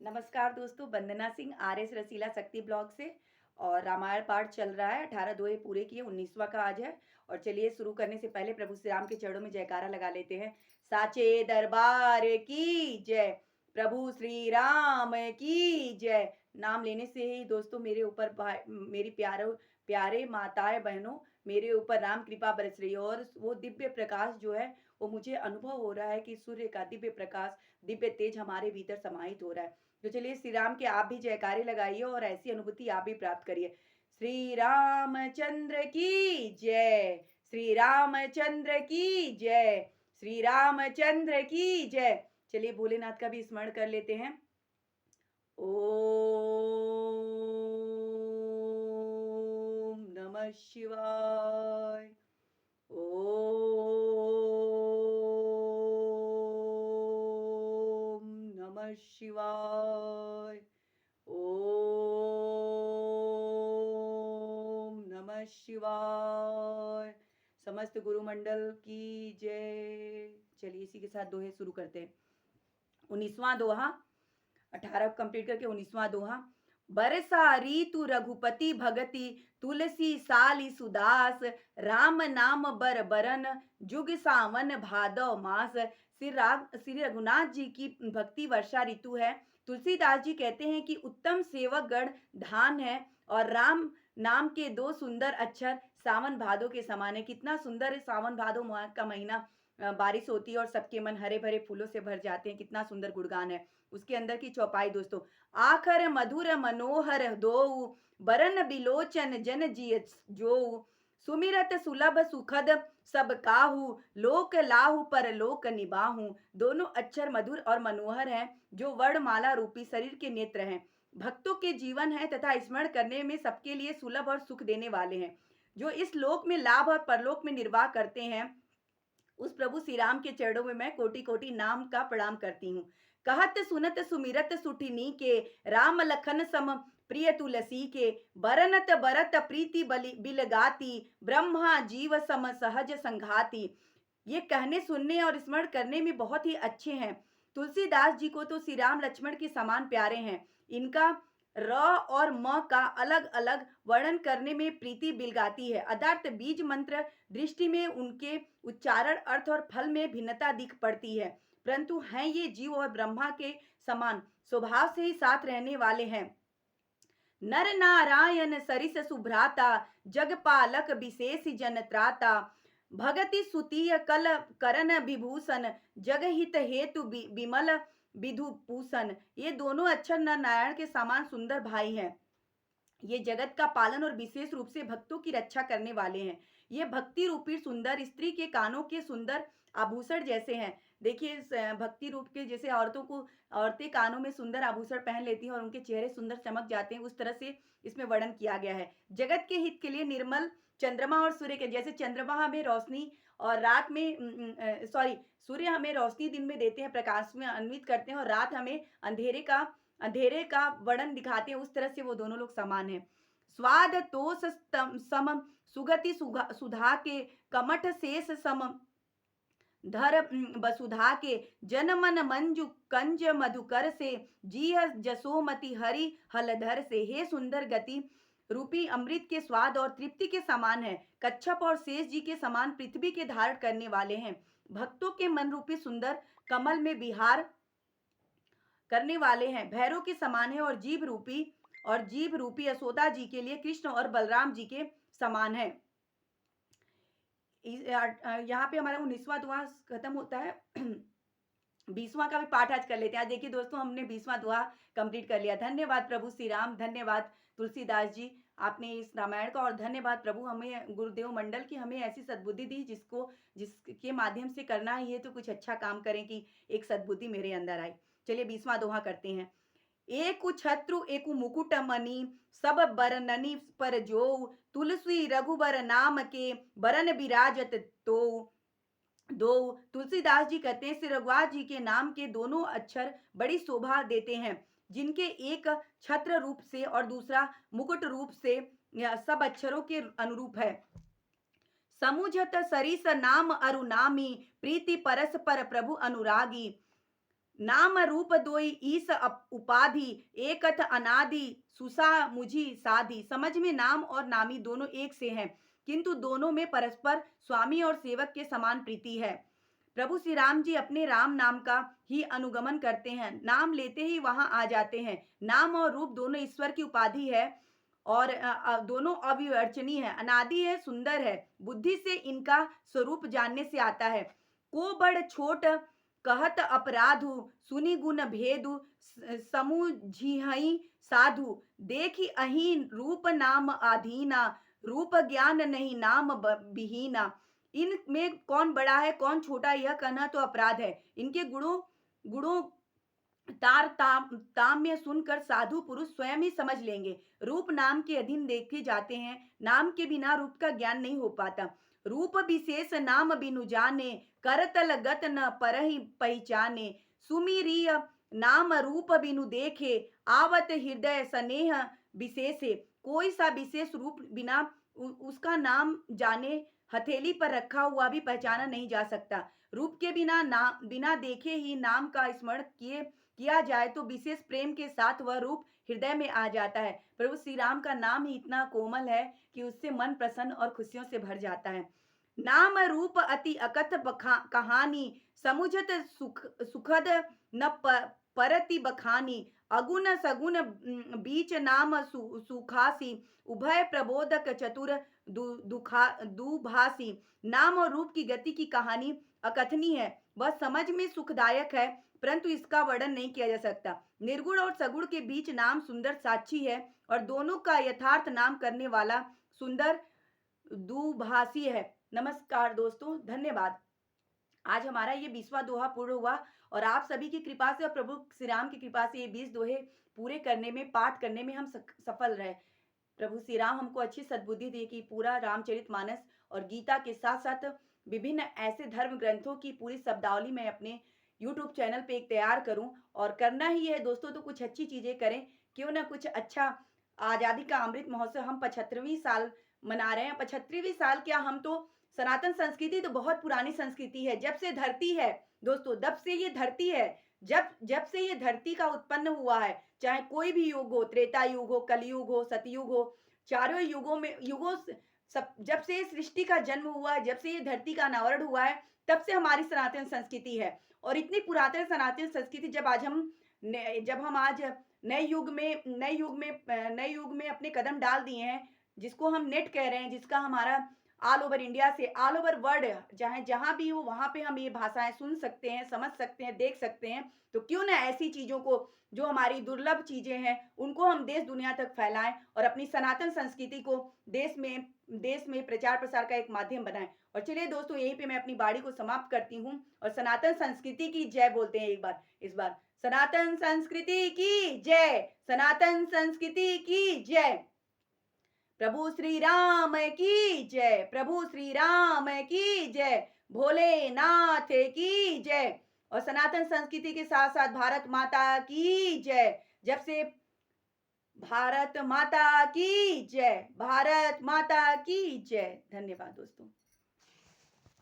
नमस्कार दोस्तों, वंदना सिंह आर.एस. रसीला शक्ति ब्लॉग से। और रामायण पाठ चल रहा है। 18 दोहे पूरे किए, 19वां का आज है। और चलिए शुरू करने से पहले प्रभु श्री राम के चरणों में जयकारा लगा लेते हैं। साचे दरबार की जय, प्रभु श्री राम की जय। नाम लेने से ही दोस्तों मेरे ऊपर मेरी प्यारे प्यारे माताएं बहनों, मेरे ऊपर राम कृपा बरस रही है। और वो दिव्य प्रकाश जो है वो मुझे अनुभव हो रहा है कि सूर्य का दिव्य प्रकाश, दिव्य तेज हमारे भीतर समाहित हो रहा है। तो चलिए श्री राम के आप भी जयकारे लगाइए और ऐसी अनुभूति आप भी प्राप्त करिए। श्री रामचंद्र की जय, श्री रामचंद्र की जय, श्री रामचंद्र की जय। चलिए भोलेनाथ का भी स्मरण कर लेते हैं। ओम नमः शिवाय। ओम नमः शिवाय। ओम नमः शिवाय। समस्त गुरु मंडल की जय। चलिए इसी के साथ दोहे शुरू करते हैं। 19वां दोहा, 18 कंप्लीट करके 19वां दोहा। बरसा रीतु रघुपति भगति, तुलसी साली सुदास, राम नाम बर बरन, जुग सावन भादव मास। श्री रघुनाथ जी की भक्ति वर्षा ऋतु है। तुलसीदास जी कहते हैं कि उत्तम सेवक गण धान है और राम नाम के दो सुंदर अक्षर सावन भादो के समान है। कितना सुंदर है सावन भादो माह का महीना। बारिश होती है और सबके मन हरे भरे फूलों से भर जाते हैं। कितना सुंदर गुणगान है उसके अंदर की चौपाई दोस्तों। आखर मधुर मनोहर दो, बरन बिलोचन जन जिय जो, सुमिरत सुलभ सुखद सब काहू, लोक लाहू पर लोक निबाहू। दोनों अक्षर मधुर और मनोहर हैं जो वर्णमाला रूपी शरीर के नेत्र हैं। भक्तों के जीवन है तथा स्मरण करने में सबके लिए सुलभ और सुख देने वाले हैं। जो इस लोक में लाभ और परलोक में निर्वाह करते हैं, उस प्रभु श्री राम के चरणों में मैं कोटि कोटि नाम का प्रणाम करती हूँ। कहत सुनत सुमिरत सुठिनी के, राम लखन सम प्रिय तुलसी के, बरनत बरत प्रीति बलि बिल गाती, ब्रह्मा जीव सम सहज संघाती। ये कहने सुनने और स्मरण करने में बहुत ही अच्छे हैं। तुलसीदास जी को तो श्री राम लक्ष्मण के समान प्यारे हैं। इनका र और म का अलग अलग वर्णन करने में प्रीति बिलगाती है। अर्थात बीज मंत्र दृष्टि में उनके उच्चारण, अर्थ और फल में भिन्नता दिख पड़ती है, परंतु हैं ये जीव और ब्रह्मा के समान स्वभाव से ही साथ रहने वाले हैं। नर नारायण सरिस सुभ्राता, जगपालक विशेष जन त्राता, भगति सुतीय कल करण विभूषण, जगहित हेतु विमल विधुभूषण। ये दोनों अक्षर नर नारायण के समान सुंदर भाई हैं। ये जगत का पालन और विशेष रूप से भक्तों की रक्षा करने वाले हैं। ये भक्ति रूपी सुंदर स्त्री के कानों के सुंदर आभूषण जैसे हैं। देखिए भक्ति रूप के जैसे औरतें कानों में सुंदर आभूषण पहन लेती हैं और उनके चेहरे सुंदर चमक जाते हैं, उस तरह से इसमें वर्णन किया गया है। जगत के हित के लिए निर्मल चंद्रमा और सूर्य के जैसे, चंद्रमा हमें रोशनी और रात में सूर्य हमें रोशनी दिन में देते हैं, प्रकाश में अन्वित करते हैं, और रात हमें अंधेरे का वर्णन दिखाते हैं, उस तरह से वो दोनों लोग समान हैं। स्वाद तोष सम, सुगति सुधा के, कमठ शेष सम धर वसुधा के, जन मन मंजु कंज मधुकर से, जीह जसोमति हरि हलधर से। हे सुंदर गति रूपी अमृत के स्वाद और तृप्ति के समान है। कच्छप और शेष जी के समान पृथ्वी के धारण करने वाले हैं। भक्तों के मन रूपी सुंदर कमल में विहार करने वाले हैं। भैरव के समान है और जीव रूपी यशोदा जी के लिए कृष्ण और बलराम जी के समान है। यहाँ पे हमारा 19वां दुआ खत्म होता है। 20वां का भी पाठ आज कर लेते हैं। आज देखिए दोस्तों, हमने 20वां दुआ कंप्लीट कर लिया। धन्यवाद प्रभु श्री राम, धन्यवाद तुलसीदास जी, आपने इस रामायण का, और धन्यवाद प्रभु हमें गुरुदेव मंडल की हमें ऐसी सद्बुद्धि दी जिसके माध्यम से करना ही है तो कुछ अच्छा काम करें कि एक सद्बुद्धि मेरे अंदर आई। चलिए 20वां दोहा करते हैं। एकु छत्रु एकु मुकुट मणि, सब बरननि पर जो, तुलसी रघुबर नाम के, बरन विराजत तो दो। तुलसीदास जी कहते हैं श्री रघुनाथ जी के नाम के दोनों अक्षर बड़ी शोभा देते हैं, जिनके एक छत्र रूप से और दूसरा मुकुट रूप से सब अक्षरों के अनुरूप है। समुझत सरिस नाम अरुनामी, प्रीति परस्पर प्रभु अनुरागी, नाम रूप दोई ईस उपाधि एकथ अनादि सुसा मुझी साधी। समझ में नाम और नामी दोनों एक से हैं, किंतु दोनों में परस्पर स्वामी और सेवक के समान प्रीति है। प्रभु श्री राम जी अपने राम नाम का ही अनुगमन करते हैं, नाम लेते ही वहां आ जाते हैं। नाम और रूप दोनों ईश्वर की उपाधि है और दोनों अविवर्चनीय है, अनादि है, सुंदर है। बुद्धि से इनका स्वरूप जानने से आता है। को बड़ छोट कहत अपराधु सुनि गुण भेदु समुझिहई साधु। देखी अही रूप नाम आधीना रूप ज्ञान नहीं नाम विहीना। इनमें कौन बड़ा है कौन छोटा यह कहना तो अपराध है। इनके गुणों गुणों ताम्य सुनकर साधु पुरुष स्वयं ही समझ लेंगे। रूप नाम के अधीन देखे जाते हैं, नाम के बिना रूप का ज्ञान नहीं हो पाता। रूप विशेष नाम बिनु जाने करतल गत न परहि पहचाने। सुमिरिय नाम रूप बिनु देखे आवत हृदय स्नेह विशेषे। कोई सा विशेष रूप बिना उसका नाम जाने हथेली पर रखा हुआ भी पहचाना नहीं जा सकता। रूप के बिना देखे ही नाम का स्मरण किया जाए तो विशेष प्रेम के साथ वह रूप हृदय में आ जाता है। प्रभु श्री राम का नाम ही इतना कोमल है कि उससे मन प्रसन्न और खुशियों से भर जाता है। नाम रूप अति अकथ कहानी समुझत सुखद न परति बखानी। अगुण सगुण बीच नाम सुखासी उभय प्रबोधक चतुर दुभासी। नाम और रूप की गति की कहानी अकथनीय है, वह समझ में सुखदायक है, परंतु इसका वर्णन नहीं किया जा सकता। निर्गुण और सगुण के बीच नाम सुंदर साक्षी है और दोनों का यथार्थ नाम करने वाला सुंदर दुभाषी है। नमस्कार दोस्तों, धन्यवाद। आज हमारा ये 20वां दोहा पूर्ण हुआ और आप सभी की कृपा से और प्रभु श्री राम की कृपा से ये 20 दोहे पूरे करने में, पाठ करने में हम सफल रहे। प्रभु श्री राम हमको अच्छी सद्बुद्धि दे कि पूरा रामचरितमानस और गीता के साथ साथ विभिन्न ऐसे धर्म ग्रंथों की पूरी शब्दावली मैं अपने YouTube चैनल पे एक तैयार करूं। और करना ही है दोस्तों, तो कुछ अच्छी चीजें करें, क्यों ना कुछ अच्छा। आजादी का अमृत महोत्सव हम 75वीं साल मना रहे हैं। 75वीं साल क्या, हम तो सनातन संस्कृति तो बहुत पुरानी संस्कृति है। जब से धरती है दोस्तों, जब से ये धरती है, जब से ये धरती का उत्पन्न हुआ है, चाहे कोई भी युग हो, त्रेता युग हो, कलयुग हो, सतयुग हो, चारों युगों सब जब से सृष्टि का जन्म हुआ है, जब से ये धरती का अनावरण हुआ है, तब से हमारी सनातन संस्कृति है। और इतनी पुरातन सनातन संस्कृति जब हम आज नए युग में अपने कदम डाल दिए हैं, जिसको हम नेट कह रहे हैं, जिसका हमारा ऑल ओवर इंडिया से ऑल ओवर वर्ल्ड चाहे जहां भी हो वहां पे हम ये भाषाएं सुन सकते हैं, समझ सकते हैं, देख सकते हैं। तो क्यों ना ऐसी चीजों को, जो हमारी दुर्लभ चीजें हैं, उनको हम देश दुनिया तक फैलाएं और अपनी सनातन संस्कृति को देश में प्रचार प्रसार का एक माध्यम बनाएं। और चलिए दोस्तों, यहीं पे मैं अपनी बाड़ी को समाप्त करती हूँ और सनातन संस्कृति की जय बोलते हैं इस बार सनातन संस्कृति की जय, सनातन संस्कृति की जय। प्रभु श्री राम की जय, प्रभु श्री राम की जय, भोलेनाथ की जय। और सनातन संस्कृति के साथ साथ भारत माता की जय। जब से भारत माता की जय, भारत माता की जय। धन्यवाद दोस्तों।